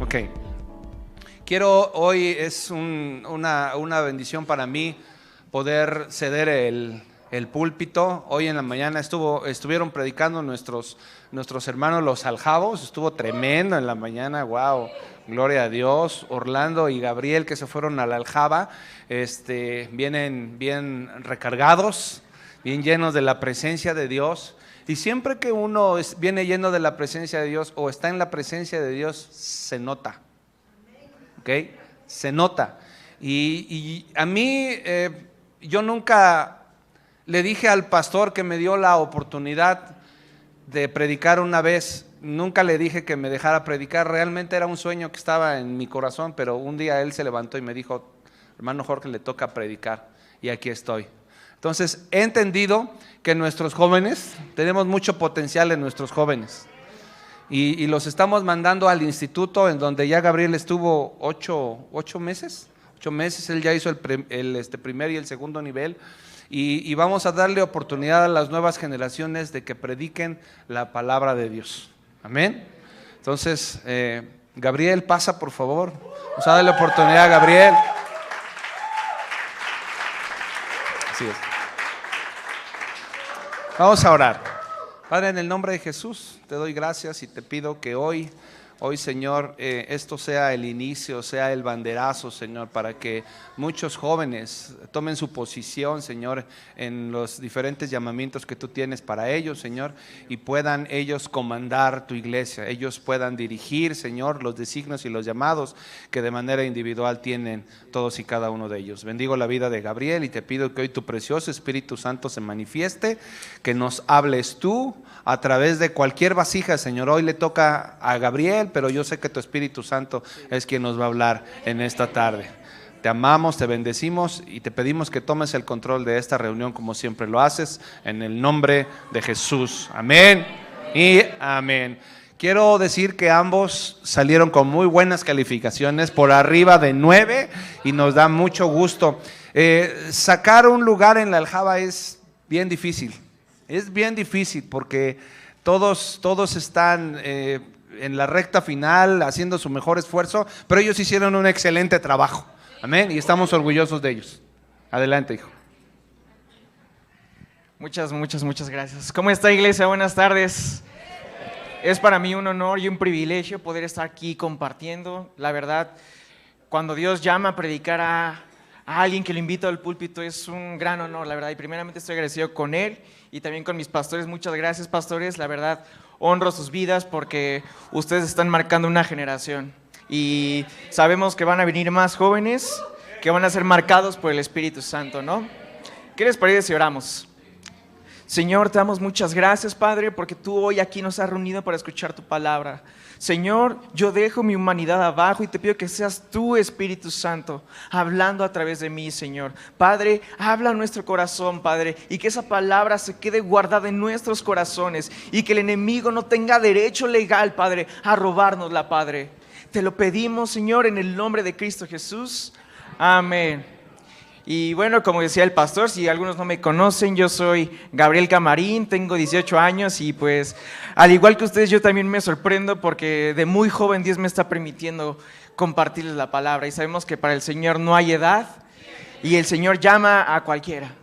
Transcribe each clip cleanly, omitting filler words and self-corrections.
Ok. Hoy es una bendición para mí poder ceder el púlpito. Hoy en la mañana estuvieron predicando nuestros hermanos los aljabos. Estuvo tremendo en la mañana, wow, gloria a Dios. Orlando y Gabriel, que se fueron a la aljaba, vienen bien recargados, bien llenos de la presencia de Dios. Y siempre que uno viene lleno de la presencia de Dios o está en la presencia de Dios, se nota. ¿Ok? Se nota. Y a mí, yo nunca le dije al pastor que me dio la oportunidad de predicar una vez, nunca le dije que me dejara predicar. Realmente era un sueño que estaba en mi corazón, pero un día él se levantó y me dijo: hermano Jorge, le toca predicar, y aquí estoy. Entonces he entendido que nuestros jóvenes, tenemos mucho potencial en nuestros jóvenes, y los estamos mandando al instituto, en donde ya Gabriel estuvo 8 meses, él ya hizo el primer y el segundo nivel, y vamos a darle oportunidad a las nuevas generaciones de que prediquen la palabra de Dios. Amén. Entonces, Gabriel, pasa por favor, vamos a darle oportunidad a Gabriel. Así es. Vamos a orar. Padre, en el nombre de Jesús, te doy gracias y te pido que hoy Señor, esto sea el inicio, sea el banderazo, Señor, para que muchos jóvenes tomen su posición, Señor, en los diferentes llamamientos que tú tienes para ellos, Señor, y puedan ellos comandar tu iglesia, ellos puedan dirigir, Señor, los designios y los llamados que de manera individual tienen todos y cada uno de ellos. Bendigo la vida de Gabriel y te pido que hoy tu precioso Espíritu Santo se manifieste, que nos hables tú a través de cualquier vasija, Señor. Hoy le toca a Gabriel, pero yo sé que tu Espíritu Santo es quien nos va a hablar en esta tarde. Te amamos, te bendecimos y te pedimos que tomes el control de esta reunión como siempre lo haces, en el nombre de Jesús. Amén y amén. Quiero decir que ambos salieron con muy buenas calificaciones, por arriba de 9, y nos da mucho gusto. Sacar un lugar en la aljaba es bien difícil. Es bien difícil porque todos están en la recta final haciendo su mejor esfuerzo, pero ellos hicieron un excelente trabajo. Amén, y estamos orgullosos de ellos. Adelante, hijo. Muchas gracias. ¿Cómo está, iglesia? Buenas tardes. Es para mí un honor y un privilegio poder estar aquí compartiendo. La verdad, cuando Dios llama a predicar a alguien que lo invita al púlpito, es un gran honor, la verdad. Y primeramente estoy agradecido con él y también con mis pastores. Muchas gracias, pastores. La verdad, honro sus vidas porque ustedes están marcando una generación. Y sabemos que van a venir más jóvenes que van a ser marcados por el Espíritu Santo, ¿no? ¿Qué les parece si oramos? Señor, te damos muchas gracias, Padre, porque tú hoy aquí nos has reunido para escuchar tu palabra. Señor, yo dejo mi humanidad abajo y te pido que seas tú, Espíritu Santo, hablando a través de mí, Señor. Padre, habla a nuestro corazón, Padre, y que esa palabra se quede guardada en nuestros corazones y que el enemigo no tenga derecho legal, Padre, a robárnosla, Padre. Te lo pedimos, Señor, en el nombre de Cristo Jesús. Amén. Y bueno, como decía el pastor, si algunos no me conocen, yo soy Gabriel Camarín, tengo 18 años y pues al igual que ustedes yo también me sorprendo porque de muy joven Dios me está permitiendo compartirles la palabra y sabemos que para el Señor no hay edad y el Señor llama a cualquiera,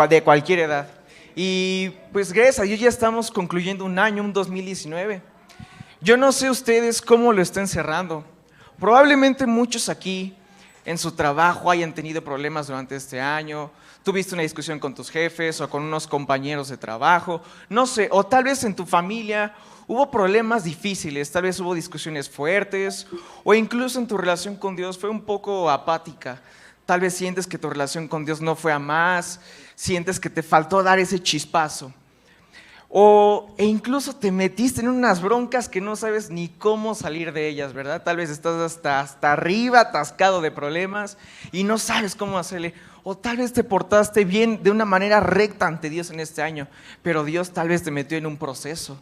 de cualquier edad. Y pues gracias a Dios ya estamos concluyendo un año, un 2019. Yo no sé ustedes cómo lo estén cerrando, probablemente muchos aquí en su trabajo hayan tenido problemas durante este año, tuviste una discusión con tus jefes o con unos compañeros de trabajo, no sé, o tal vez en tu familia hubo problemas difíciles, tal vez hubo discusiones fuertes, o incluso en tu relación con Dios fue un poco apática. Tal vez sientes que tu relación con Dios no fue a más, sientes que te faltó dar ese chispazo. E incluso te metiste en unas broncas que no sabes ni cómo salir de ellas, ¿verdad? Tal vez estás hasta arriba, atascado de problemas y no sabes cómo hacerle. O tal vez te portaste bien de una manera recta ante Dios en este año, pero Dios tal vez te metió en un proceso.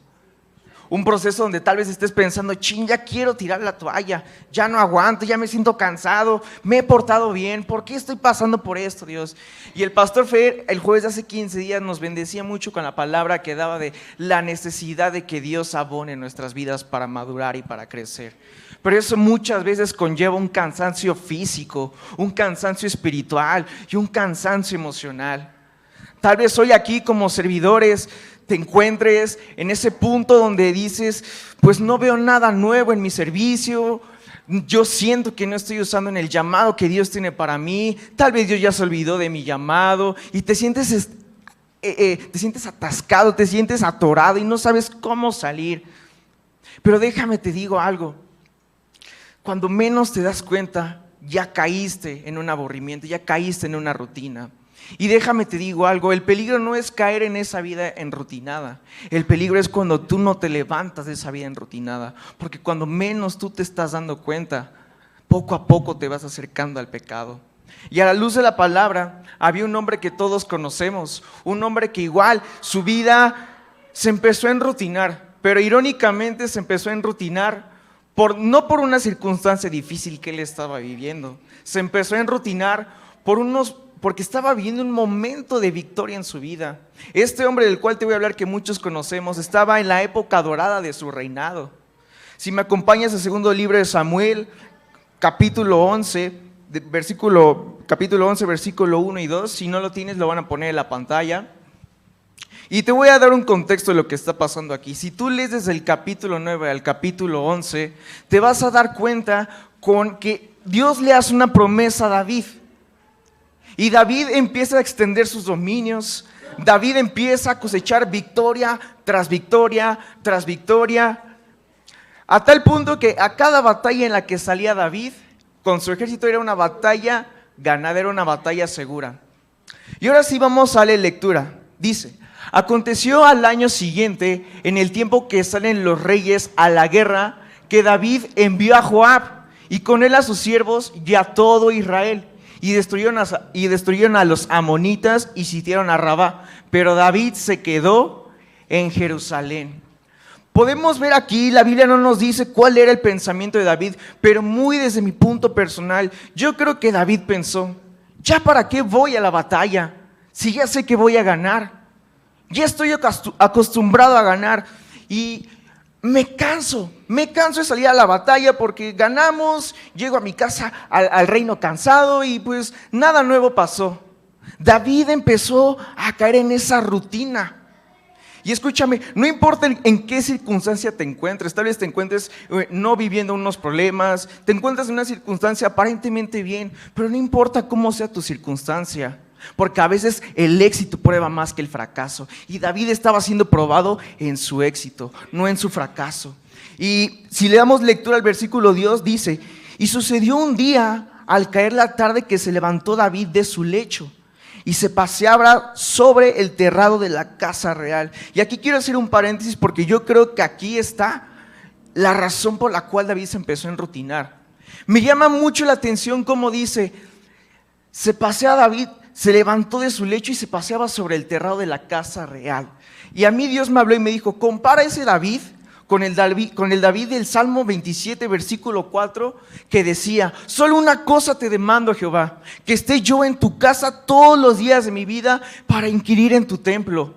Un proceso donde tal vez estés pensando, chin, ya quiero tirar la toalla, ya no aguanto, ya me siento cansado, me he portado bien, ¿por qué estoy pasando por esto, Dios? Y el pastor Fer, el jueves de hace 15 días, nos bendecía mucho con la palabra que daba de la necesidad de que Dios abone nuestras vidas para madurar y para crecer. Pero eso muchas veces conlleva un cansancio físico, un cansancio espiritual y un cansancio emocional. Tal vez hoy aquí como servidores te encuentres en ese punto donde dices, pues no veo nada nuevo en mi servicio, yo siento que no estoy usando en el llamado que Dios tiene para mí, tal vez Dios ya se olvidó de mi llamado y te sientes atascado, te sientes atorado y no sabes cómo salir. Pero déjame te digo algo, cuando menos te das cuenta, ya caíste en un aburrimiento, ya caíste en una rutina. Y déjame te digo algo, el peligro no es caer en esa vida enrutinada, el peligro es cuando tú no te levantas de esa vida enrutinada, porque cuando menos tú te estás dando cuenta, poco a poco te vas acercando al pecado. Y a la luz de la palabra, había un hombre que todos conocemos, un hombre que igual su vida se empezó a enrutinar, pero irónicamente se empezó a enrutinar no por una circunstancia difícil que él estaba viviendo, se empezó a enrutinar porque estaba viviendo un momento de victoria en su vida. Este hombre del cual te voy a hablar, que muchos conocemos, estaba en la época dorada de su reinado. Si me acompañas al segundo libro de Samuel, capítulo 11, versículo 1 y 2, si no lo tienes lo van a poner en la pantalla. Y te voy a dar un contexto de lo que está pasando aquí. Si tú lees desde el capítulo 9 al capítulo 11, te vas a dar cuenta con que Dios le hace una promesa a David. Y David empieza a extender sus dominios, David empieza a cosechar victoria tras victoria tras victoria, a tal punto que a cada batalla en la que salía David, con su ejército era una batalla ganada, era una batalla segura. Y ahora sí vamos a la lectura. Dice, aconteció al año siguiente, en el tiempo que salen los reyes a la guerra, que David envió a Joab y con él a sus siervos y a todo Israel. Y destruyeron a los amonitas y sitiaron a Rabá, pero David se quedó en Jerusalén. Podemos ver aquí, la Biblia no nos dice cuál era el pensamiento de David, pero muy desde mi punto personal, yo creo que David pensó, ¿ya para qué voy a la batalla? Si ya sé que voy a ganar, ya estoy acostumbrado a ganar y me canso de salir a la batalla porque ganamos, llego a mi casa al reino cansado y pues nada nuevo pasó. David empezó a caer en esa rutina. Y escúchame, no importa en qué circunstancia te encuentres, tal vez te encuentres no viviendo unos problemas, te encuentras en una circunstancia aparentemente bien, pero no importa cómo sea tu circunstancia. Porque a veces el éxito prueba más que el fracaso. Y David estaba siendo probado en su éxito, no en su fracaso. Y si le damos lectura al versículo 2, dice, y sucedió un día al caer la tarde que se levantó David de su lecho y se paseaba sobre el terrado de la casa real. Y aquí quiero hacer un paréntesis porque yo creo que aquí está la razón por la cual David se empezó a enrutinar. Me llama mucho la atención cómo dice, se levantó de su lecho y se paseaba sobre el terrado de la casa real. Y a mí Dios me habló y me dijo, compara ese David con el David del Salmo 27, versículo 4, que decía, solo una cosa te demando, Jehová, que esté yo en tu casa todos los días de mi vida para inquirir en tu templo.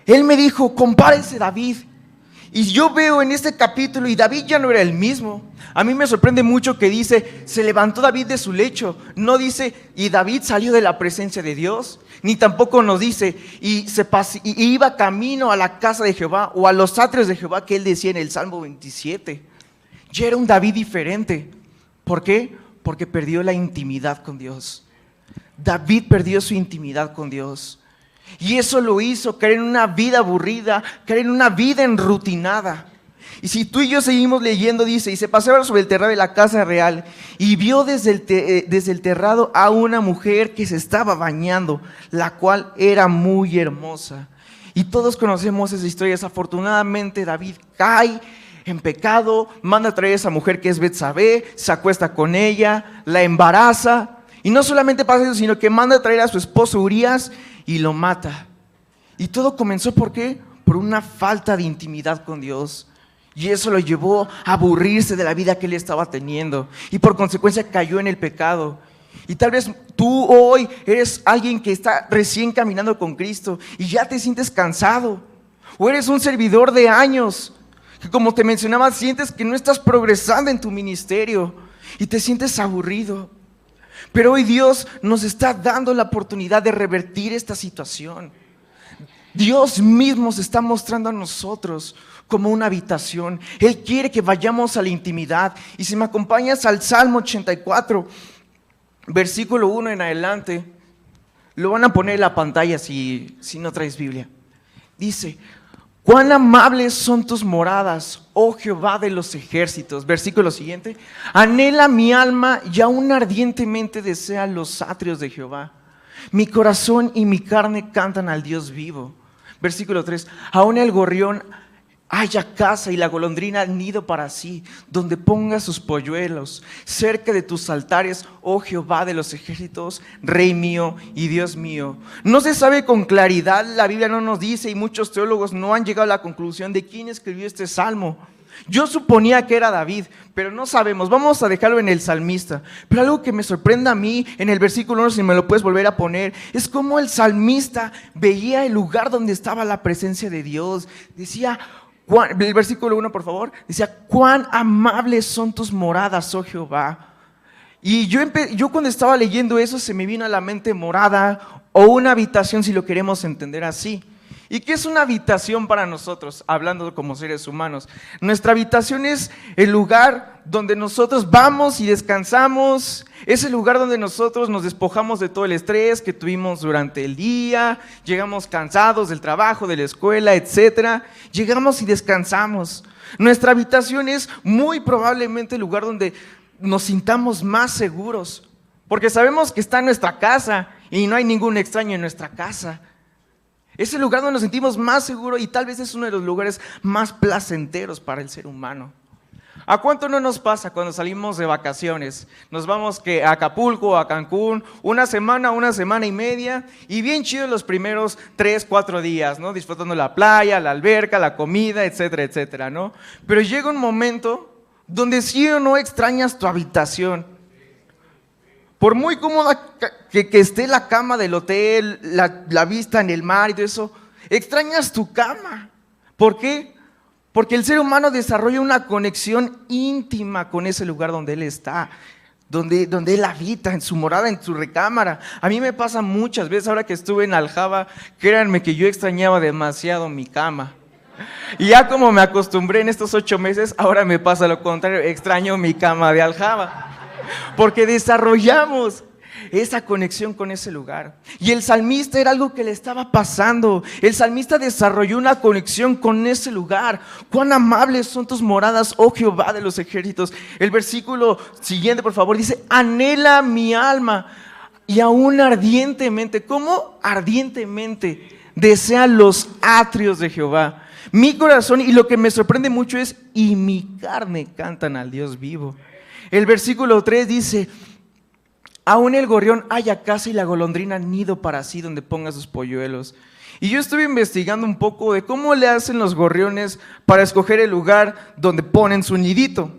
Él me dijo, compara ese David. Y yo veo en este capítulo, y David ya no era el mismo. A mí me sorprende mucho que dice, se levantó David de su lecho. No dice, y David salió de la presencia de Dios. Ni tampoco nos dice, y iba camino a la casa de Jehová, o a los atrios de Jehová, que él decía en el Salmo 27. Ya era un David diferente. ¿Por qué? Porque perdió la intimidad con Dios. David perdió su intimidad con Dios. Y eso lo hizo caer en una vida aburrida, caer en una vida enrutinada. Y si tú y yo seguimos leyendo, dice, y se paseaba sobre el terrado de la casa real y vio desde el terrado a una mujer que se estaba bañando, la cual era muy hermosa. Y todos conocemos esa historia. Desafortunadamente David cae en pecado, manda a traer a esa mujer que es Betsabé, se acuesta con ella, la embaraza. Y no solamente pasa eso, sino que manda a traer a su esposo Urías y lo mata. Y todo comenzó, ¿por qué? por una falta de intimidad con Dios. Y eso lo llevó a aburrirse de la vida que él estaba teniendo. Y por consecuencia cayó en el pecado. Y tal vez tú hoy eres alguien que está recién caminando con Cristo y ya te sientes cansado. O eres un servidor de años que, como te mencionaba, sientes que no estás progresando en tu ministerio y te sientes aburrido. Pero hoy Dios nos está dando la oportunidad de revertir esta situación. Dios mismo se está mostrando a nosotros como una habitación. Él quiere que vayamos a la intimidad. Y si me acompañas al Salmo 84, versículo 1 en adelante, lo van a poner en la pantalla si no traes Biblia. Dice: cuán amables son tus moradas, oh Jehová de los ejércitos. Versículo siguiente: anhela mi alma y aún ardientemente desea los atrios de Jehová. Mi corazón y mi carne cantan al Dios vivo. Versículo 3: aún el gorrión haya casa y la golondrina nido para sí, donde ponga sus polluelos, cerca de tus altares, oh Jehová de los ejércitos, Rey mío y Dios mío. No se sabe con claridad, la Biblia no nos dice, y muchos teólogos no han llegado a la conclusión de quién escribió este salmo. Yo suponía que era David, pero no sabemos. Vamos a dejarlo en el salmista. Pero algo que me sorprende a mí en el versículo 1, si me lo puedes volver a poner, es cómo el salmista veía el lugar donde estaba la presencia de Dios. Decía, el versículo 1, por favor, decía: cuán amables son tus moradas, oh Jehová. Y yo cuando estaba leyendo eso, se me vino a la mente morada o una habitación, si lo queremos entender así. ¿Y qué es una habitación para nosotros, hablando como seres humanos? Nuestra habitación es el lugar donde nosotros vamos y descansamos. Es el lugar donde nosotros nos despojamos de todo el estrés que tuvimos durante el día. Llegamos cansados del trabajo, de la escuela, etc. Llegamos y descansamos. Nuestra habitación es muy probablemente el lugar donde nos sintamos más seguros, porque sabemos que está en nuestra casa y no hay ningún extraño en nuestra casa. Es el lugar donde nos sentimos más seguros y tal vez es uno de los lugares más placenteros para el ser humano. ¿A cuánto no nos pasa cuando salimos de vacaciones? Nos vamos a Acapulco, a Cancún, una semana y media, y bien chido los primeros 3, 4 días, ¿no? Disfrutando la playa, la alberca, la comida, etcétera, etcétera, ¿no? Pero llega un momento donde sí o no extrañas tu habitación. Por muy cómoda que esté la cama del hotel, la vista en el mar y todo eso, extrañas tu cama. ¿Por qué? Porque el ser humano desarrolla una conexión íntima con ese lugar donde él está, donde él habita, en su morada, en su recámara. A mí me pasa muchas veces, ahora que estuve en Aljaba, créanme que yo extrañaba demasiado mi cama. Y ya como me acostumbré en estos 8 meses, ahora me pasa lo contrario, extraño mi cama de Aljaba. Porque desarrollamos esa conexión con ese lugar. Y el salmista era algo que le estaba pasando. El salmista desarrolló una conexión con ese lugar. Cuán amables son tus moradas, oh Jehová de los ejércitos. El versículo siguiente, por favor, dice: anhela mi alma y aún ardientemente. ¿Cómo? Ardientemente desea los atrios de Jehová. Mi corazón, y lo que me sorprende mucho es: y mi carne cantan al Dios vivo. El versículo 3 dice: aún el gorrión haya casa y la golondrina nido para sí, donde ponga sus polluelos. Y yo estuve investigando un poco de cómo le hacen los gorriones para escoger el lugar donde ponen su nidito.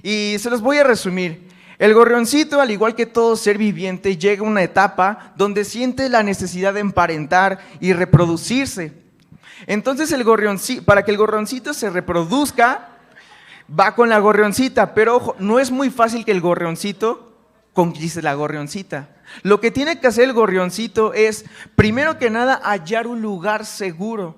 Y se los voy a resumir. El gorrioncito, al igual que todo ser viviente, llega a una etapa donde siente la necesidad de emparentar y reproducirse. Entonces para que el gorrioncito se reproduzca, va con la gorrioncita, pero ojo, no es muy fácil que el gorrioncito conquiste la gorrioncita. Lo que tiene que hacer el gorrioncito es, primero que nada, hallar un lugar seguro.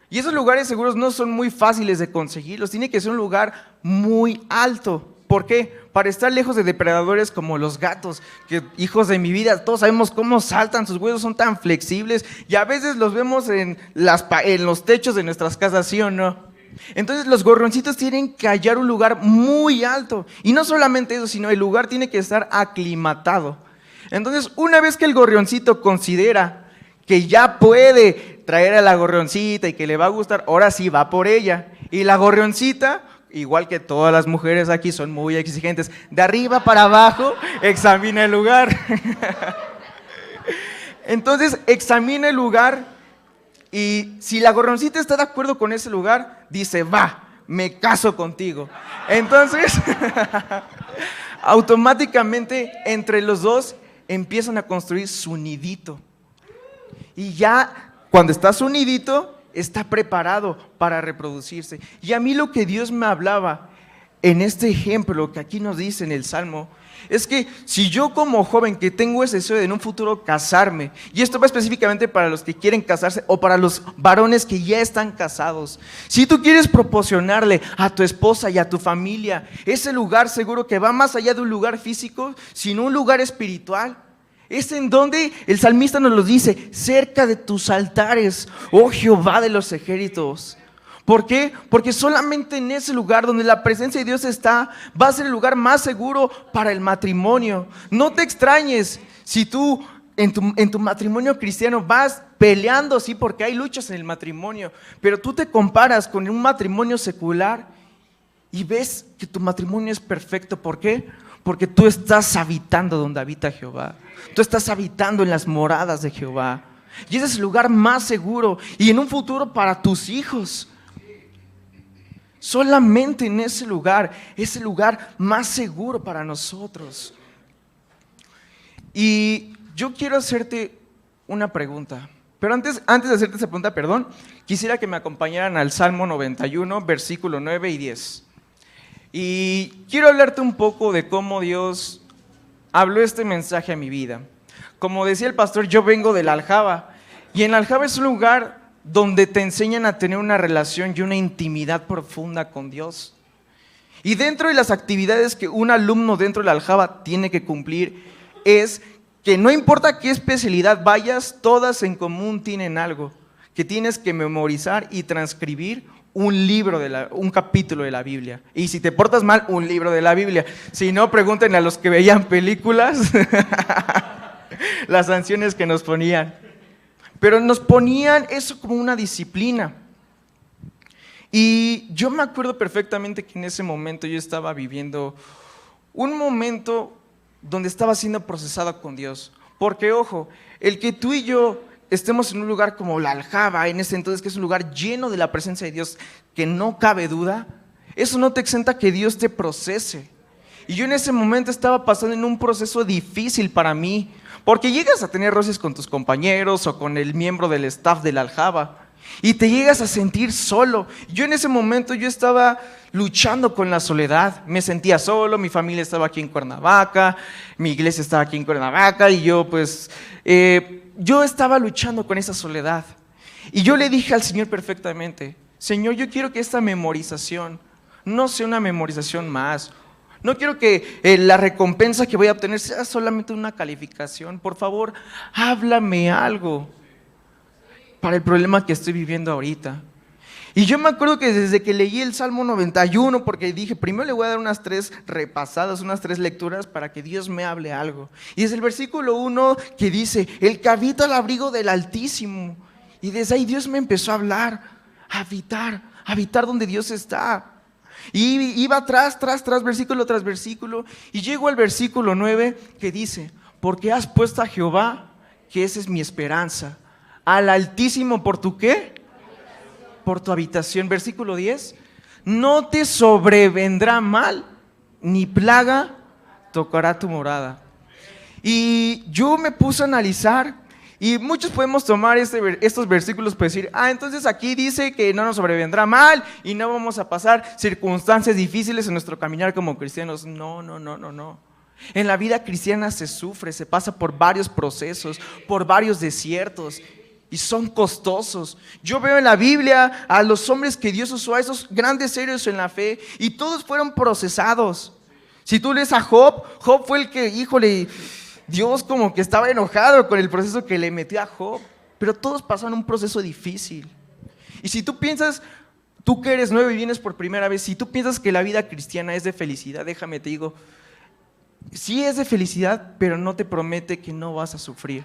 Y esos lugares seguros no son muy fáciles de conseguirlos, tiene que ser un lugar muy alto. ¿Por qué? Para estar lejos de depredadores como los gatos, que hijos de mi vida, todos sabemos cómo saltan, sus huesos son tan flexibles y a veces los vemos en los techos de nuestras casas, ¿sí o no? Entonces los gorrioncitos tienen que hallar un lugar muy alto. Y no solamente eso, sino el lugar tiene que estar aclimatado. Entonces, una vez que el gorrioncito considera que ya puede traer a la gorrioncita y que le va a gustar, ahora sí va por ella. Y la gorrioncita, igual que todas las mujeres aquí, son muy exigentes. De arriba para abajo, examina el lugar. Entonces, examina el lugar. Y si la gorroncita está de acuerdo con ese lugar, dice, va, me caso contigo. Entonces, automáticamente entre los dos empiezan a construir su nidito. Y ya cuando está su nidito, está preparado para reproducirse. Y a mí lo que Dios me hablaba en este ejemplo que aquí nos dice en el Salmo, es que si yo como joven que tengo ese deseo de en un futuro casarme, y esto va específicamente para los que quieren casarse o para los varones que ya están casados, si tú quieres proporcionarle a tu esposa y a tu familia ese lugar seguro que va más allá de un lugar físico, sino un lugar espiritual, es en donde el salmista nos lo dice, cerca de tus altares, oh Jehová de los ejércitos. ¿Por qué? Porque solamente en ese lugar donde la presencia de Dios está, va a ser el lugar más seguro para el matrimonio. No te extrañes si tú en tu matrimonio cristiano vas peleando, sí, porque hay luchas en el matrimonio, pero tú te comparas con un matrimonio secular y ves que tu matrimonio es perfecto. ¿Por qué? Porque tú estás habitando donde habita Jehová. Tú estás habitando en las moradas de Jehová. Y ese es el lugar más seguro. Y en un futuro para tus hijos. Solamente en ese lugar es el lugar más seguro para nosotros. Y yo quiero hacerte una pregunta. Pero antes de hacerte esa pregunta, quisiera que me acompañaran al Salmo 91, versículo 9 y 10. Y quiero hablarte un poco de cómo Dios habló este mensaje a mi vida. Como decía el pastor, yo vengo de la Aljaba. Y en la Aljaba es un lugar donde te enseñan a tener una relación y una intimidad profunda con Dios. Y dentro de las actividades que un alumno dentro de la Aljaba tiene que cumplir es que no importa qué especialidad vayas, todas en común tienen algo, que tienes que memorizar y transcribir un capítulo de la Biblia. Y si te portas mal, un libro de la Biblia. Si no, pregúntenle a los que veían películas las sanciones que nos ponían. Pero nos ponían eso como una disciplina. Y yo me acuerdo perfectamente que en ese momento yo estaba viviendo un momento donde estaba siendo procesado con Dios. Porque, ojo, el que tú y yo estemos en un lugar como la Aljaba, en ese entonces, que es un lugar lleno de la presencia de Dios, que no cabe duda, eso no te exenta que Dios te procese. Y yo en ese momento estaba pasando en un proceso difícil para mí, porque llegas a tener roces con tus compañeros o con el miembro del staff de la Aljaba y te llegas a sentir solo. Yo en ese momento yo estaba luchando con la soledad, me sentía solo, mi familia estaba aquí en Cuernavaca, mi iglesia estaba aquí en Cuernavaca y yo yo estaba luchando con esa soledad. Y yo le dije al Señor perfectamente, Señor, yo quiero que esta memorización no sea una memorización más. No quiero que la recompensa que voy a obtener sea solamente una calificación. Por favor, háblame algo para el problema que estoy viviendo ahorita. Y yo me acuerdo que desde que leí el Salmo 91, porque dije, primero le voy a dar unas 3 repasadas, unas 3 lecturas para que Dios me hable algo. Y es el versículo 1 que dice, el que habita al abrigo del Altísimo. Y desde ahí Dios me empezó a hablar, a habitar donde Dios está. Y iba tras versículo tras versículo, y llego al versículo 9 que dice, porque has puesto a Jehová, que esa es mi esperanza, al Altísimo por tu ¿qué? Por tu habitación. Versículo 10, no te sobrevendrá mal, ni plaga tocará tu morada. Y yo me puse a analizar. Y muchos podemos tomar estos versículos para decir, entonces aquí dice que no nos sobrevendrá mal y no vamos a pasar circunstancias difíciles en nuestro caminar como cristianos. No. En la vida cristiana se sufre, se pasa por varios procesos, por varios desiertos y son costosos. Yo veo en la Biblia a los hombres que Dios usó, a esos grandes héroes en la fe, y todos fueron procesados. Si tú lees a Job fue el que, Dios como que estaba enojado con el proceso que le metió a Job, pero todos pasaron un proceso difícil. Y si tú piensas, tú que eres nuevo y vienes por primera vez, si tú piensas que la vida cristiana es de felicidad, déjame te digo, sí es de felicidad, pero no te promete que no vas a sufrir.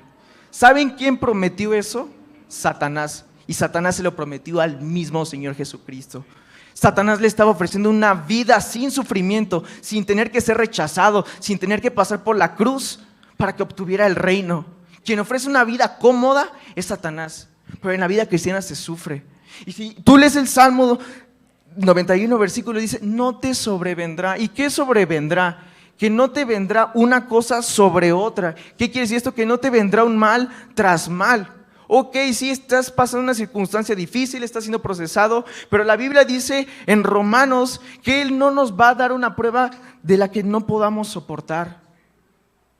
¿Saben quién prometió eso? Satanás. Y Satanás se lo prometió al mismo Señor Jesucristo. Satanás le estaba ofreciendo una vida sin sufrimiento, sin tener que ser rechazado, sin tener que pasar por la cruz para que obtuviera el reino. Quien ofrece una vida cómoda es Satanás. pero en la vida cristiana se sufre. Y si tú lees el Salmo 91, versículo, dice, no te sobrevendrá. ¿Y qué sobrevendrá? Que no te vendrá una cosa sobre otra. ¿Qué quiere decir esto? Que no te vendrá un mal tras mal. Ok, sí, estás pasando una circunstancia difícil, estás siendo procesado, pero la Biblia dice en Romanos que Él no nos va a dar una prueba de la que no podamos soportar.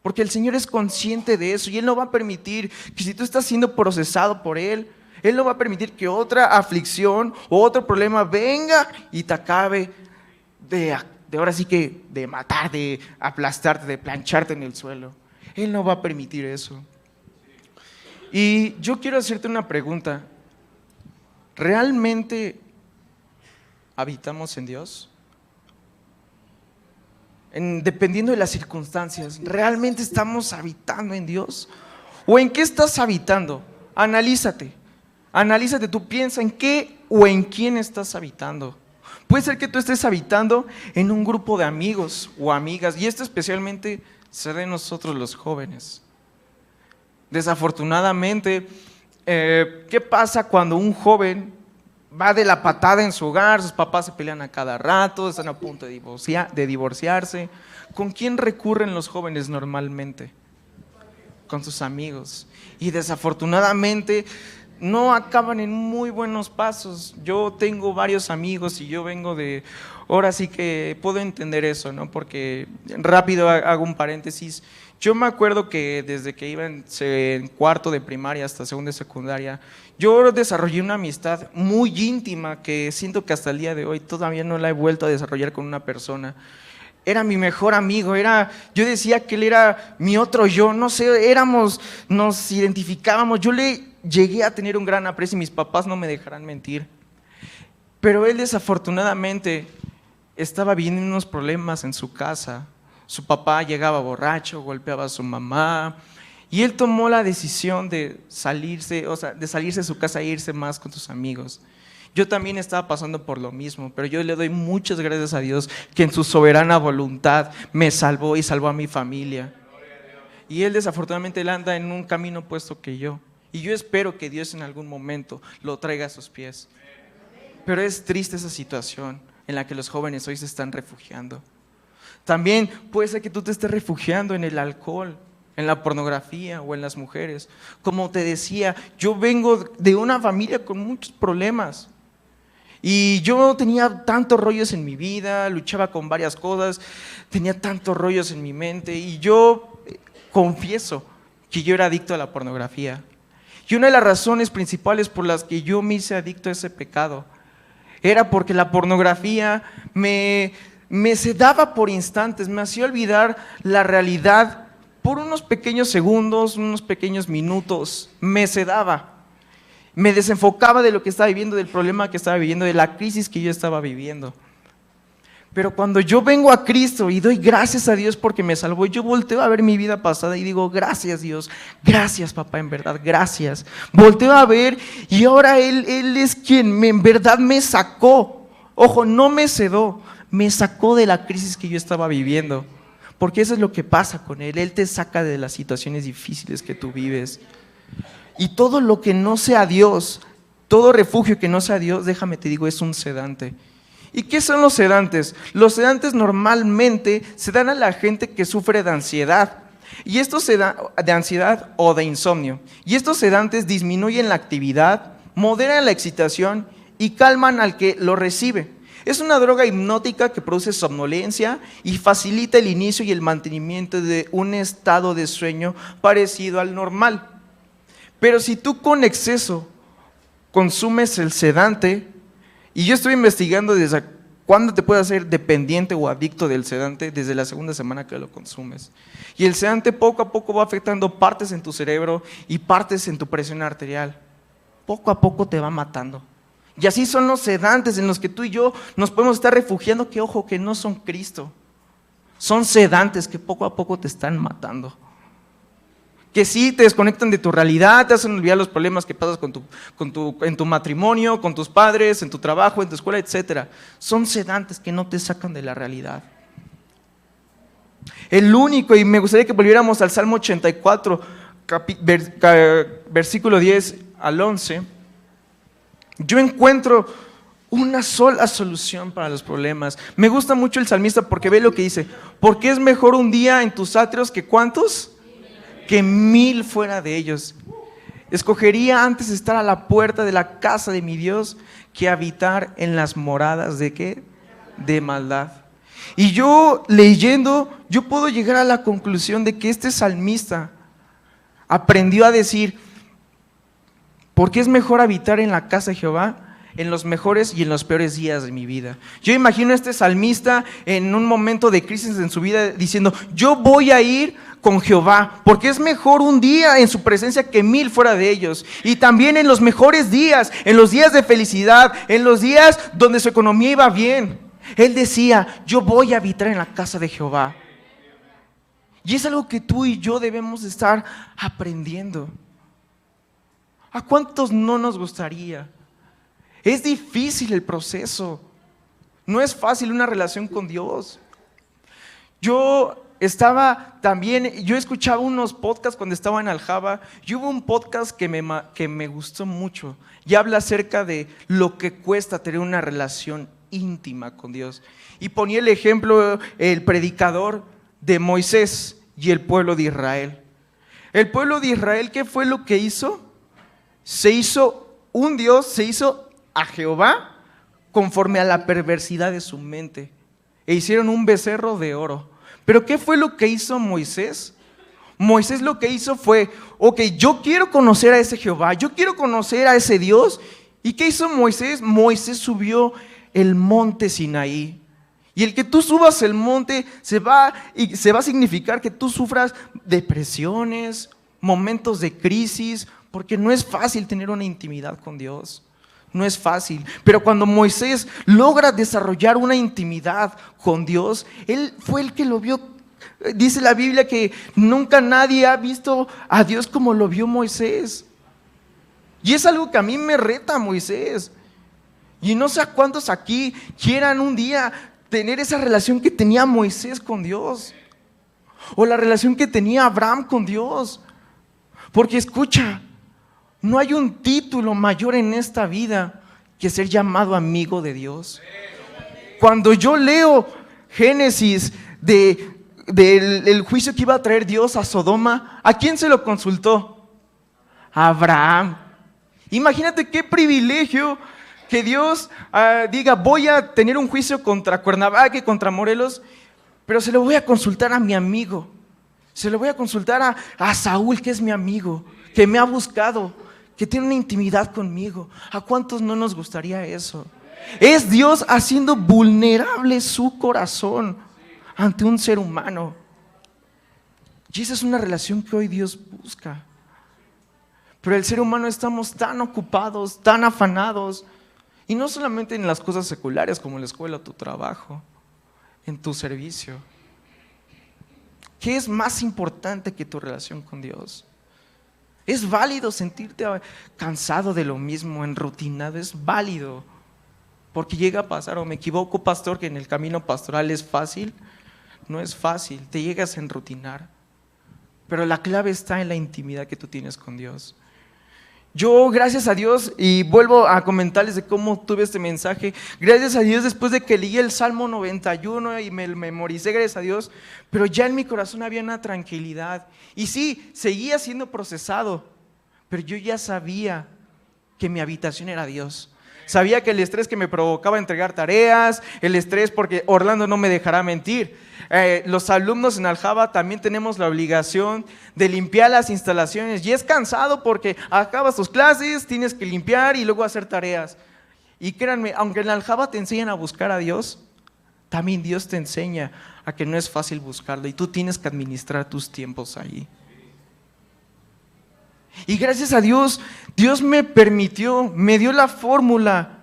Porque el Señor es consciente de eso y Él no va a permitir que si tú estás siendo procesado por Él no va a permitir que otra aflicción o otro problema venga y te acabe de ahora sí que de matar, de aplastarte, de plancharte en el suelo. Él no va a permitir eso. Y yo quiero hacerte una pregunta. ¿Realmente habitamos en Dios? Dependiendo de las circunstancias, ¿realmente estamos habitando en Dios? ¿O en qué estás habitando? Analízate, tú piensa en qué o en quién estás habitando. Puede ser que tú estés habitando en un grupo de amigos o amigas, y esto especialmente se da en nosotros los jóvenes. Desafortunadamente, ¿qué pasa cuando un joven va de la patada en su hogar? Sus papás se pelean a cada rato, están a punto de divorciarse. ¿Con quién recurren los jóvenes normalmente? Con sus amigos. Y desafortunadamente no acaban en muy buenos pasos. Yo tengo varios amigos y yo vengo de... Ahora sí que puedo entender eso, ¿no? Porque rápido hago un paréntesis. Yo me acuerdo que desde que iba en cuarto de primaria hasta segundo de secundaria, yo desarrollé una amistad muy íntima que siento que hasta el día de hoy todavía no la he vuelto a desarrollar con una persona. Era mi mejor amigo, yo decía que él era mi otro yo, no sé, nos identificábamos. Yo le llegué a tener un gran aprecio y mis papás no me dejarán mentir. Pero él desafortunadamente estaba viviendo unos problemas en su casa. Su papá llegaba borracho, golpeaba a su mamá y él tomó la decisión de salirse de su casa e irse más con sus amigos. Yo también estaba pasando por lo mismo, pero yo le doy muchas gracias a Dios que en su soberana voluntad me salvó y salvó a mi familia. Y él desafortunadamente él anda en un camino opuesto que yo. Y yo espero que Dios en algún momento lo traiga a sus pies. Pero es triste esa situación en la que los jóvenes hoy se están refugiando. También puede ser que tú te estés refugiando en el alcohol, en la pornografía o en las mujeres. Como te decía, yo vengo de una familia con muchos problemas. Y yo tenía tantos rollos en mi vida, luchaba con varias cosas, tenía tantos rollos en mi mente y yo confieso que yo era adicto a la pornografía. Y una de las razones principales por las que yo me hice adicto a ese pecado era porque la pornografía me sedaba por instantes, me hacía olvidar la realidad por unos pequeños segundos, unos pequeños minutos, me sedaba. Me desenfocaba de lo que estaba viviendo, del problema que estaba viviendo, de la crisis que yo estaba viviendo. Pero cuando yo vengo a Cristo y doy gracias a Dios porque me salvó, yo volteo a ver mi vida pasada y digo, gracias Dios, gracias papá, en verdad, gracias. Volteo a ver y ahora Él es quien en verdad me sacó. Ojo, no me sedó, me sacó de la crisis que yo estaba viviendo. Porque eso es lo que pasa con Él te saca de las situaciones difíciles que tú vives. Y todo lo que no sea Dios, todo refugio que no sea Dios, déjame te digo, es un sedante. ¿Y qué son los sedantes? Los sedantes normalmente se dan a la gente que sufre de ansiedad. Y estos de ansiedad o de insomnio. Y estos sedantes disminuyen la actividad, moderan la excitación y calman al que lo recibe. Es una droga hipnótica que produce somnolencia y facilita el inicio y el mantenimiento de un estado de sueño parecido al normal. Pero si tú con exceso consumes el sedante, y yo estoy investigando desde cuándo te puedes hacer dependiente o adicto del sedante, desde la segunda semana que lo consumes. Y el sedante poco a poco va afectando partes en tu cerebro y partes en tu presión arterial. Poco a poco te va matando. Y así son los sedantes en los que tú y yo nos podemos estar refugiando, que ojo, que no son Cristo. Son sedantes que poco a poco te están matando. Que sí te desconectan de tu realidad, te hacen olvidar los problemas que pasas en tu matrimonio, con tus padres, en tu trabajo, en tu escuela, etc. Son sedantes que no te sacan de la realidad. El único, y me gustaría que volviéramos al Salmo 84, versículo 10, al 11, yo encuentro una sola solución para los problemas. Me gusta mucho el salmista porque ve lo que dice: porque es mejor un día en tus atrios que ¿cuántos? Que 1000 fuera de ellos. Escogería antes estar a la puerta de la casa de mi Dios que habitar en las moradas ¿de qué? De maldad. Y yo leyendo, yo puedo llegar a la conclusión de que este salmista aprendió a decir: porque es mejor habitar en la casa de Jehová en los mejores y en los peores días de mi vida. Yo imagino a este salmista en un momento de crisis en su vida diciendo: yo voy a ir con Jehová, porque es mejor un día en su presencia que 1000 fuera de ellos. Y también en los mejores días, en los días de felicidad, en los días donde su economía iba bien, él decía: yo voy a habitar en la casa de Jehová. Y es algo que tú y yo debemos estar aprendiendo. ¿A cuántos no nos gustaría? Es difícil el proceso. No es fácil una relación con Dios. Yo escuchaba unos podcasts cuando estaba en Aljaba, y hubo un podcast que me gustó mucho y habla acerca de lo que cuesta tener una relación íntima con Dios. Y ponía el ejemplo, el predicador, de Moisés y el pueblo de Israel. El pueblo de Israel, ¿qué fue lo que hizo? Se hizo un Dios, se hizo a Jehová conforme a la perversidad de su mente, e hicieron un becerro de oro. Pero ¿qué fue lo que hizo Moisés? Moisés lo que hizo fue: ok, yo quiero conocer a ese Jehová, yo quiero conocer a ese Dios. ¿Y qué hizo Moisés? Moisés subió el monte Sinaí. Y el que tú subas el monte se va a significar que tú sufras depresiones, momentos de crisis, porque no es fácil tener una intimidad con Dios. No es fácil, pero cuando Moisés logra desarrollar una intimidad con Dios, él fue el que lo vio. Dice la Biblia que nunca nadie ha visto a Dios como lo vio Moisés. Y es algo que a mí me reta Moisés. Y no sé a cuántos aquí quieran un día tener esa relación que tenía Moisés con Dios, o la relación que tenía Abraham con Dios. Porque escucha, no hay un título mayor en esta vida que ser llamado amigo de Dios. Cuando yo leo Génesis del juicio que iba a traer Dios a Sodoma, ¿a quién se lo consultó? A Abraham. Imagínate qué privilegio que Dios diga: voy a tener un juicio contra Cuernavaca y contra Morelos, pero se lo voy a consultar a mi amigo. Se lo voy a consultar a Saúl, que es mi amigo, que me ha buscado, que tiene una intimidad conmigo. ¿A cuántos no nos gustaría eso? Es Dios haciendo vulnerable su corazón ante un ser humano. Y esa es una relación que hoy Dios busca. Pero el ser humano estamos tan ocupados, tan afanados, y no solamente en las cosas seculares como la escuela, tu trabajo, en tu servicio. ¿Qué es más importante que tu relación con Dios? Es válido sentirte cansado de lo mismo, enrutinado, es válido, porque llega a pasar. O me equivoco, pastor, que en el camino pastoral es fácil. No es fácil, te llegas a enrutinar, pero la clave está en la intimidad que tú tienes con Dios. Yo, gracias a Dios, y vuelvo a comentarles de cómo tuve este mensaje, gracias a Dios, después de que leí el Salmo 91 y me memoricé, gracias a Dios, pero ya en mi corazón había una tranquilidad. Y sí, seguía siendo procesado, pero yo ya sabía que mi habitación era Dios. Sabía que el estrés que me provocaba entregar tareas, el estrés porque Orlando no me dejará mentir. Los alumnos en Aljaba también tenemos la obligación de limpiar las instalaciones, y es cansado porque acabas tus clases, tienes que limpiar y luego hacer tareas. Y créanme, aunque en Aljaba te enseñan a buscar a Dios, también Dios te enseña a que no es fácil buscarlo, y tú tienes que administrar tus tiempos ahí. Y gracias a Dios, Dios me permitió, me dio la fórmula.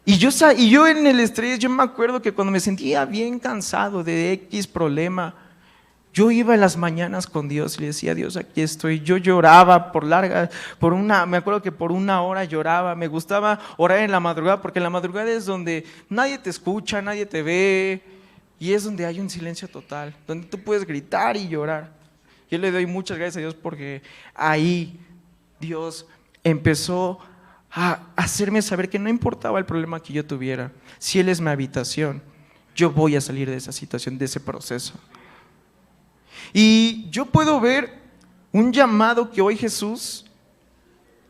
Y yo en el estrés, yo me acuerdo que cuando me sentía bien cansado de X problema, yo iba en las mañanas con Dios y le decía: Dios, aquí estoy. Yo lloraba me acuerdo que por 1 hora lloraba. Me gustaba orar en la madrugada, porque en la madrugada es donde nadie te escucha, nadie te ve, y es donde hay un silencio total, donde tú puedes gritar y llorar. Yo le doy muchas gracias a Dios porque ahí Dios empezó a hacerme saber que no importaba el problema que yo tuviera. Si Él es mi habitación, yo voy a salir de esa situación, de ese proceso. Y yo puedo ver un llamado que hoy Jesús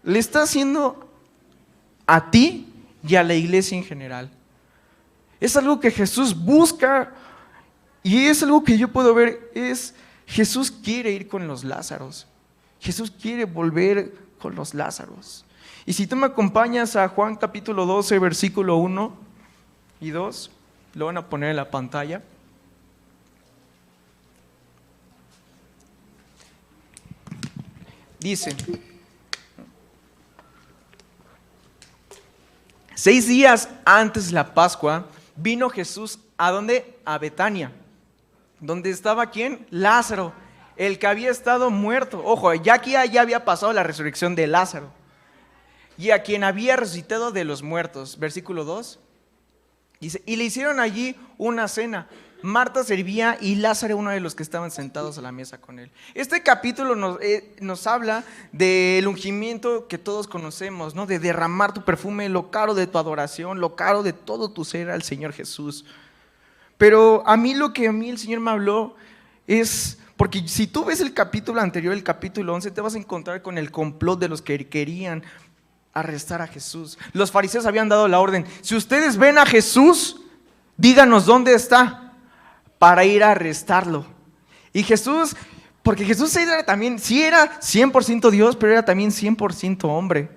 le está haciendo a ti y a la iglesia en general. Es algo que Jesús busca y es algo que yo puedo ver, Jesús quiere ir con los Lázaros. Jesús quiere volver con los Lázaros. Y si tú me acompañas a Juan capítulo 12, versículo 1 y 2, lo van a poner en la pantalla. Dice: 6 días antes de la Pascua, vino Jesús, ¿a dónde? A Betania. ¿Dónde estaba quién? Lázaro, el que había estado muerto. Ojo, ya aquí ya había pasado la resurrección de Lázaro. Y a quien había resucitado de los muertos. Versículo 2. Dice, y le hicieron allí una cena. Marta servía y Lázaro uno de los que estaban sentados a la mesa con él. Este capítulo nos habla del ungimiento que todos conocemos, ¿no? De derramar tu perfume, lo caro de tu adoración, lo caro de todo tu ser al Señor Jesús. Pero a mí lo que el Señor me habló es, porque si tú ves el capítulo anterior, el capítulo 11, te vas a encontrar con el complot de los que querían arrestar a Jesús. Los fariseos habían dado la orden: si ustedes ven a Jesús, díganos dónde está, para ir a arrestarlo. Y Jesús, porque Jesús era también, sí era 100% Dios, pero era también 100% hombre.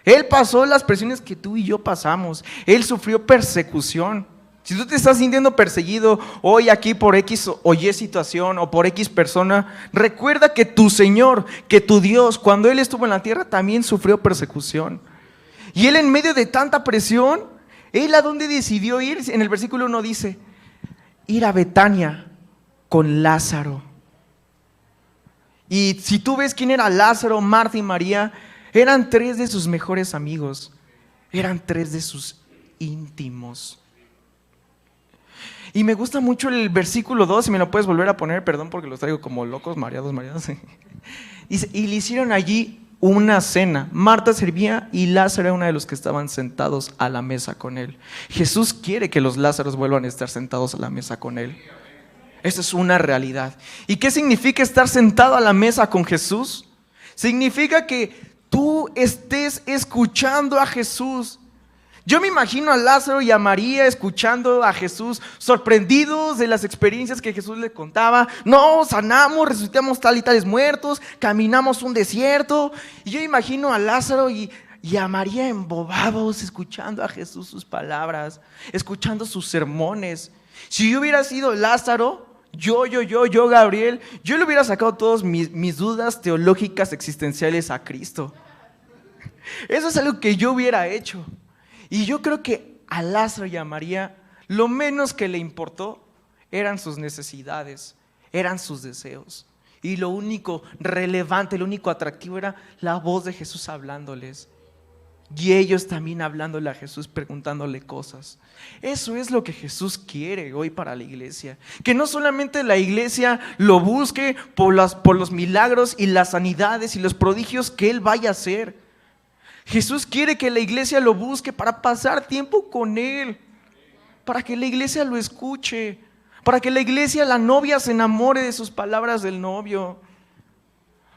Él pasó las presiones que tú y yo pasamos. Él sufrió persecución. Si tú te estás sintiendo perseguido hoy aquí por X o Y situación o por X persona, recuerda que tu Señor, que tu Dios, cuando Él estuvo en la tierra también sufrió persecución. Y Él en medio de tanta presión, Él a dónde decidió ir. En el versículo 1 dice, ir a Betania con Lázaro. Y si tú ves quién era Lázaro, Marta y María, eran 3 de sus mejores amigos, eran 3 de sus íntimos. Y me gusta mucho el versículo 2, si me lo puedes volver a poner, perdón porque los traigo como locos, mareados. Dice, y le hicieron allí una cena. Marta servía y Lázaro era uno de los que estaban sentados a la mesa con él. Jesús quiere que los Lázaros vuelvan a estar sentados a la mesa con él. Esa es una realidad. ¿Y qué significa estar sentado a la mesa con Jesús? Significa que tú estés escuchando a Jesús. Yo me imagino a Lázaro y a María escuchando a Jesús, sorprendidos de las experiencias que Jesús les contaba. No, sanamos, resucitamos tal y tales muertos, caminamos un desierto. Y yo me imagino a Lázaro y a María embobados, escuchando a Jesús sus palabras, escuchando sus sermones. Si yo hubiera sido Lázaro, yo, Gabriel, yo le hubiera sacado todas mis dudas teológicas existenciales a Cristo. Eso es algo que yo hubiera hecho. Y yo creo que a Lázaro y a María lo menos que le importó eran sus necesidades, eran sus deseos. Y lo único relevante, lo único atractivo era la voz de Jesús hablándoles. Y ellos también hablándole a Jesús, preguntándole cosas. Eso es lo que Jesús quiere hoy para la iglesia. Que no solamente la iglesia lo busque por los milagros y las sanidades y los prodigios que Él vaya a hacer. Jesús quiere que la iglesia lo busque para pasar tiempo con Él, para que la iglesia lo escuche, para que la iglesia, la novia, se enamore de sus palabras del novio.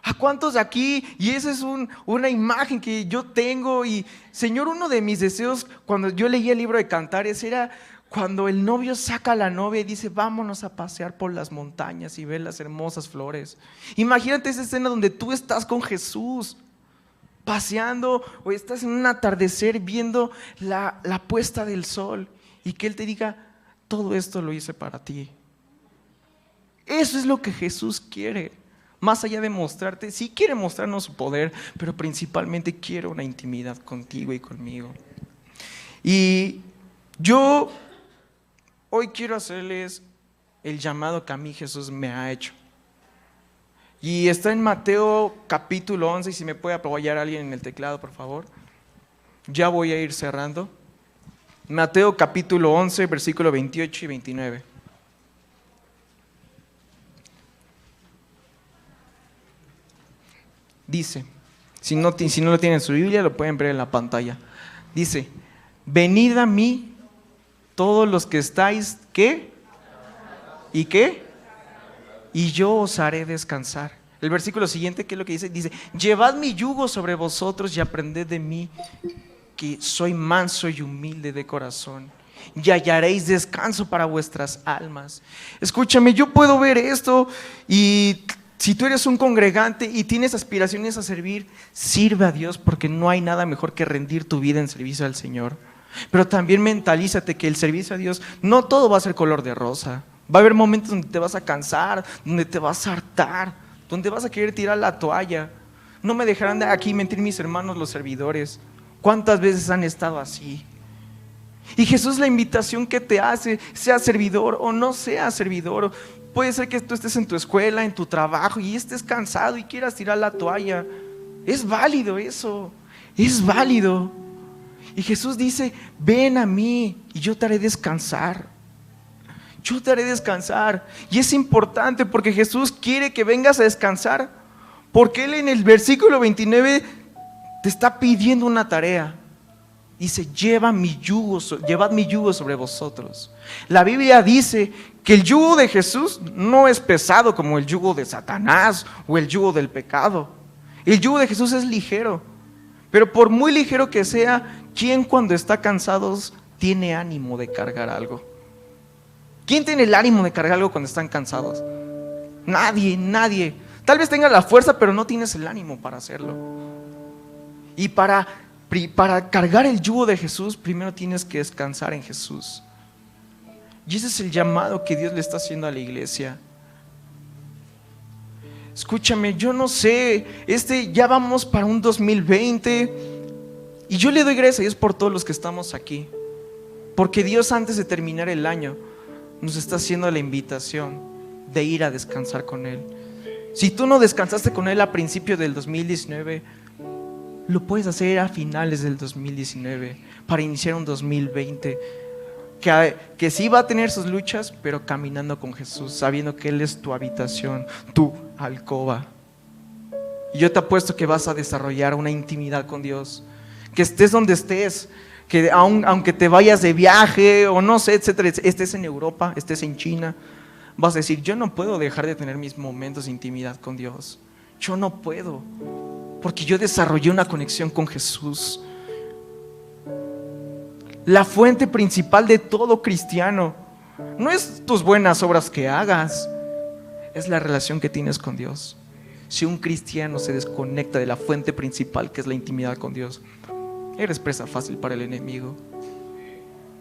¿A cuántos de aquí? Y esa es una imagen que yo tengo. Y Señor, uno de mis deseos cuando yo leía el libro de Cantares era cuando el novio saca a la novia y dice: vámonos a pasear por las montañas y ver las hermosas flores. Imagínate esa escena donde tú estás con Jesús paseando, o estás en un atardecer viendo la puesta del sol, y que Él te diga: todo esto lo hice para ti. Eso es lo que Jesús quiere. Más allá de mostrarte, sí quiere mostrarnos su poder, pero principalmente quiere una intimidad contigo y conmigo. Y yo hoy quiero hacerles el llamado que a mí Jesús me ha hecho. Y está en Mateo capítulo 11, y si me puede apoyar alguien en el teclado, por favor. Ya voy a ir cerrando. Mateo capítulo 11, versículo 28 y 29. Dice: Si no lo tienen en su Biblia, lo pueden ver en la pantalla. Dice, venid a mí todos los que estáis, ¿qué? ¿Y qué? Y yo os haré descansar. El versículo siguiente, ¿qué es lo que dice? Dice, llevad mi yugo sobre vosotros y aprended de mí, que soy manso y humilde de corazón, y hallaréis descanso para vuestras almas. Escúchame, yo puedo ver esto, y si tú eres un congregante y tienes aspiraciones a servir, sirve a Dios, porque no hay nada mejor que rendir tu vida en servicio al Señor. Pero también mentalízate que el servicio a Dios, no todo va a ser color de rosa. Va a haber momentos donde te vas a cansar, donde te vas a hartar, donde vas a querer tirar la toalla. No me dejarán de aquí mentir mis hermanos los servidores. ¿Cuántas veces han estado así? Y Jesús, la invitación que te hace, sea servidor o no sea servidor. Puede ser que tú estés en tu escuela, en tu trabajo y estés cansado y quieras tirar la toalla. Es válido eso, es válido. Y Jesús dice, ven a mí y yo te haré descansar. Yo te haré descansar. Y es importante porque Jesús quiere que vengas a descansar, porque Él en el versículo 29 te está pidiendo una tarea. Dice, llevad mi yugo sobre vosotros. La Biblia dice que el yugo de Jesús no es pesado como el yugo de Satanás o el yugo del pecado. El yugo de Jesús es ligero. Pero por muy ligero que sea, ¿quién cuando está cansado tiene ánimo de cargar algo? ¿Quién tiene el ánimo de cargar algo cuando están cansados? Nadie. Tal vez tengas la fuerza, pero no tienes el ánimo para hacerlo. Y para cargar el yugo de Jesús, primero tienes que descansar en Jesús. Y ese es el llamado que Dios le está haciendo a la iglesia. Escúchame, yo no sé, ya vamos para un 2020 y yo le doy gracias a Dios por todos los que estamos aquí, porque Dios, antes de terminar el año, nos está haciendo la invitación de ir a descansar con Él. Si tú no descansaste con Él a principios del 2019, lo puedes hacer a finales del 2019 para iniciar un 2020 que sí va a tener sus luchas, pero caminando con Jesús, sabiendo que Él es tu habitación, tu alcoba. Y yo te apuesto que vas a desarrollar una intimidad con Dios, que estés donde estés, que aunque te vayas de viaje o no sé, etcétera, estés en Europa, estés en China, vas a decir, yo no puedo dejar de tener mis momentos de intimidad con Dios. Yo no puedo, porque yo desarrollé una conexión con Jesús. La fuente principal de todo cristiano no es tus buenas obras que hagas, es la relación que tienes con Dios. Si un cristiano se desconecta de la fuente principal, que es la intimidad con Dios, eres presa fácil para el enemigo.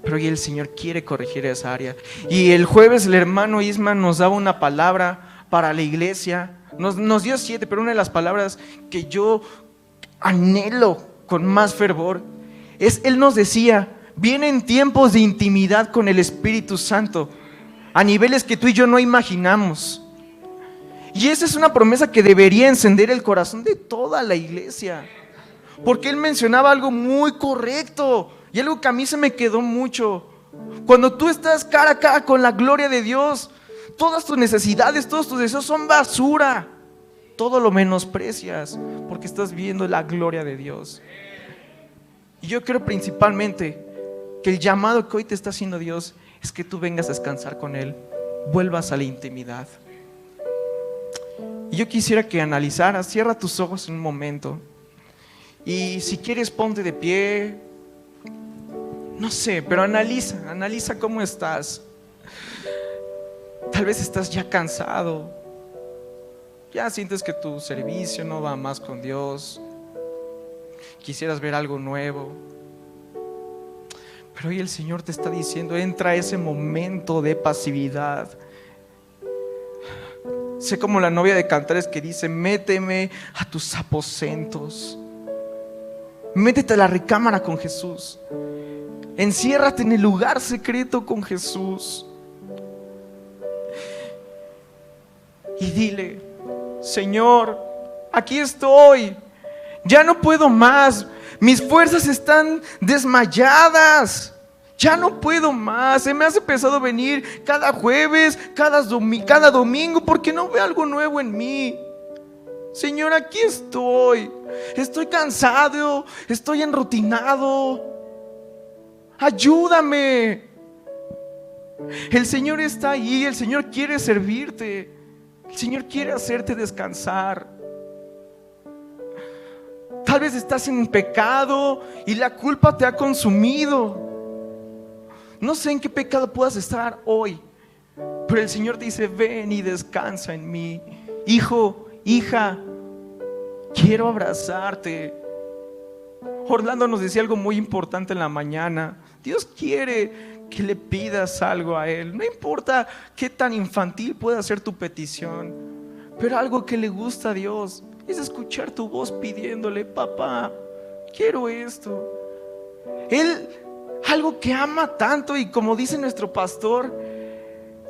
Pero hoy el Señor quiere corregir esa área. Y el jueves el hermano Isma nos daba una palabra para la iglesia. Nos dio 7, pero una de las palabras que yo anhelo con más fervor es, él nos decía, vienen tiempos de intimidad con el Espíritu Santo a niveles que tú y yo no imaginamos. Y esa es una promesa que debería encender el corazón de toda la iglesia, porque él mencionaba algo muy correcto y algo que a mí se me quedó mucho. Cuando tú estás cara a cara con la gloria de Dios, todas tus necesidades, todos tus deseos son basura. Todo lo menosprecias porque estás viendo la gloria de Dios. Y yo creo principalmente que el llamado que hoy te está haciendo Dios es que tú vengas a descansar con Él, vuelvas a la intimidad. Y yo quisiera que analizaras, cierra tus ojos en un momento, y si quieres ponte de pie, no sé, pero analiza cómo estás. Tal vez estás ya cansado, ya sientes que tu servicio no va más con Dios, quisieras ver algo nuevo. Pero hoy el Señor te está diciendo, entra a ese momento de pasividad. Sé como la novia de Cantares que dice, méteme a tus aposentos, métete a la recámara con Jesús, enciérrate en el lugar secreto con Jesús y dile, Señor, aquí estoy, ya no puedo más, mis fuerzas están desmayadas. Ya no puedo más, se me hace pesado venir cada jueves, cada domingo, porque no veo algo nuevo en mí. Señor, aquí estoy. Estoy cansado, estoy enrutinado. Ayúdame. El Señor está ahí, el Señor quiere servirte. El Señor quiere hacerte descansar. Tal vez estás en pecado y la culpa te ha consumido. No sé en qué pecado puedas estar hoy, pero el Señor te dice: ven y descansa en mí. Hijo, hija, quiero abrazarte. Orlando nos decía algo muy importante en la mañana. Dios quiere que le pidas algo a Él. No importa qué tan infantil pueda ser tu petición, pero algo que le gusta a Dios es escuchar tu voz pidiéndole: papá, quiero esto. Él, algo que ama tanto, y como dice nuestro pastor,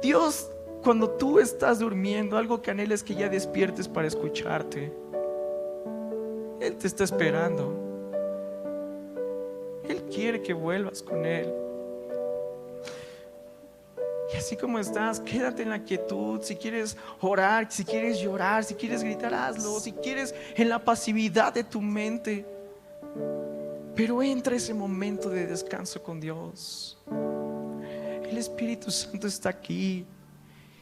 Dios, cuando tú estás durmiendo, algo que anhela es que ya despiertes para escucharte. Él te está esperando. Él quiere que vuelvas con Él. Y así como estás, quédate en la quietud. Si quieres orar, si quieres llorar, si quieres gritar, hazlo. Si quieres en la pasividad de tu mente, pero entra ese momento de descanso con Dios. El Espíritu Santo está aquí.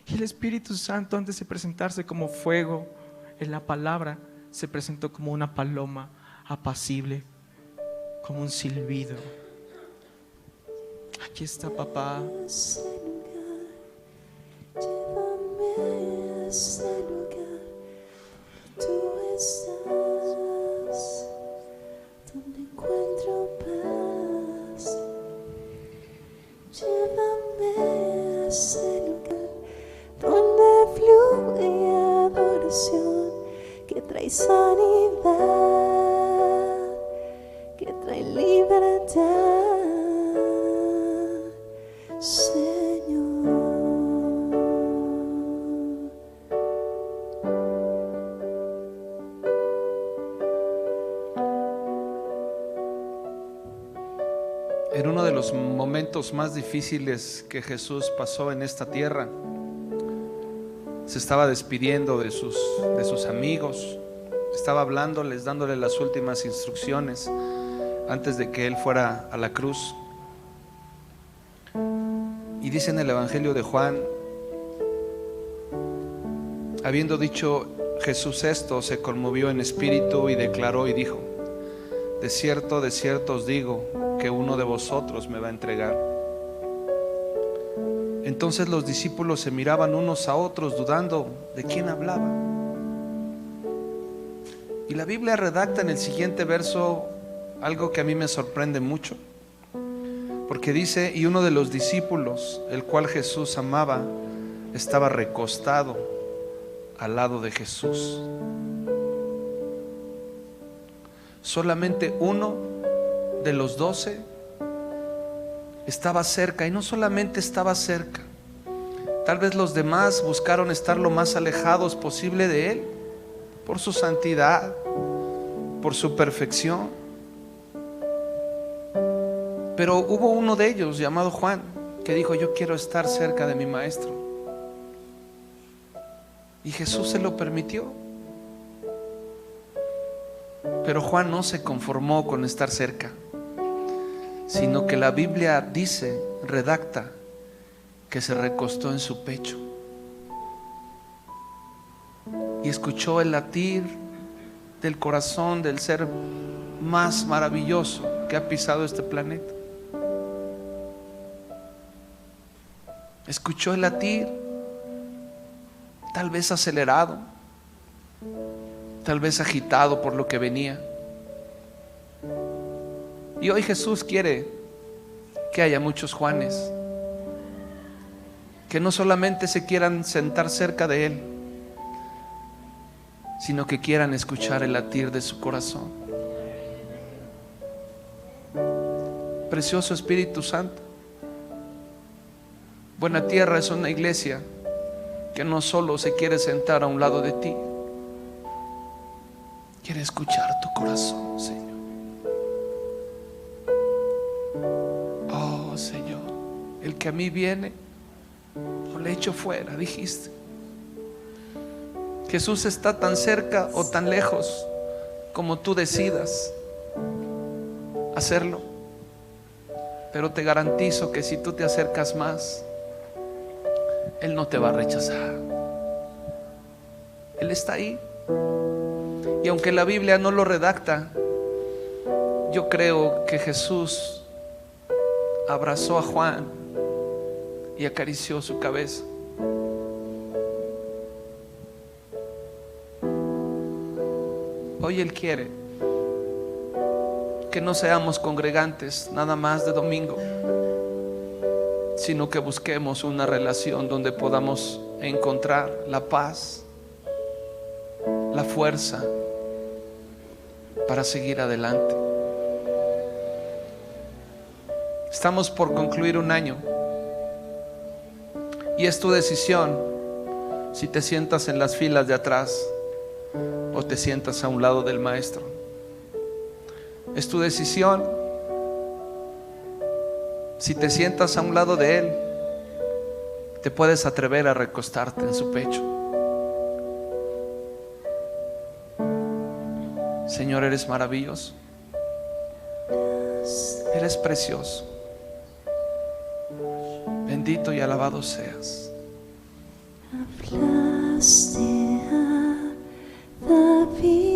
Y el Espíritu Santo, antes de presentarse como fuego en la palabra, se presentó como una paloma apacible, como un silbido. Aquí está, papá. Llévame a ese lugar, tú estás, donde encuentro paz. Llévame a ese lugar, donde fluye adoración, que trae sanidad, que trae libertad, Señor. En uno de los momentos más difíciles que Jesús pasó en esta tierra, se estaba despidiendo de sus amigos, estaba hablándoles, dándoles las últimas instrucciones antes de que Él fuera a la cruz. Y dice en el Evangelio de Juan: habiendo dicho Jesús esto, se conmovió en espíritu y declaró y dijo: de cierto os digo, que uno de vosotros me va a entregar. Entonces los discípulos se miraban unos a otros, dudando de quién hablaba. Y la Biblia redacta en el siguiente verso algo que a mí me sorprende mucho, porque dice: y uno de los discípulos, el cual Jesús amaba, estaba recostado al lado de Jesús. Solamente uno de los 12 estaba cerca, y no solamente estaba cerca, tal vez los demás buscaron estar lo más alejados posible de Él, por su santidad, por su perfección. Pero hubo uno de ellos llamado Juan que dijo: yo quiero estar cerca de mi maestro. Y Jesús se lo permitió. Pero Juan no se conformó con estar cerca, sino que la Biblia dice, redacta, que se recostó en su pecho y escuchó el latir del corazón del ser más maravilloso que ha pisado este planeta. Escuchó el latir, tal vez acelerado, tal vez agitado por lo que venía. Y hoy Jesús quiere que haya muchos Juanes que no solamente se quieran sentar cerca de Él, sino que quieran escuchar el latir de su corazón. Precioso Espíritu Santo, Buena Tierra es una iglesia que no solo se quiere sentar a un lado de ti, quiere escuchar tu corazón, Señor. Oh, Señor, el que a mí viene, no le echo fuera, dijiste. Jesús está tan cerca o tan lejos como tú decidas hacerlo. Pero te garantizo que si tú te acercas más, Él no te va a rechazar. Él está ahí. Y aunque la Biblia no lo redacta, yo creo que Jesús abrazó a Juan y acarició su cabeza. Hoy Él quiere que no seamos congregantes nada más de domingo, sino que busquemos una relación donde podamos encontrar la paz, la fuerza para seguir adelante. Estamos por concluir un año y es tu decisión si te sientas en las filas de atrás o te sientas a un lado del maestro. Es tu decisión si te sientas a un lado de Él. Te puedes atrever a recostarte en su pecho. Señor, eres maravilloso, eres precioso, bendito y alabado seas. Hablaste a David.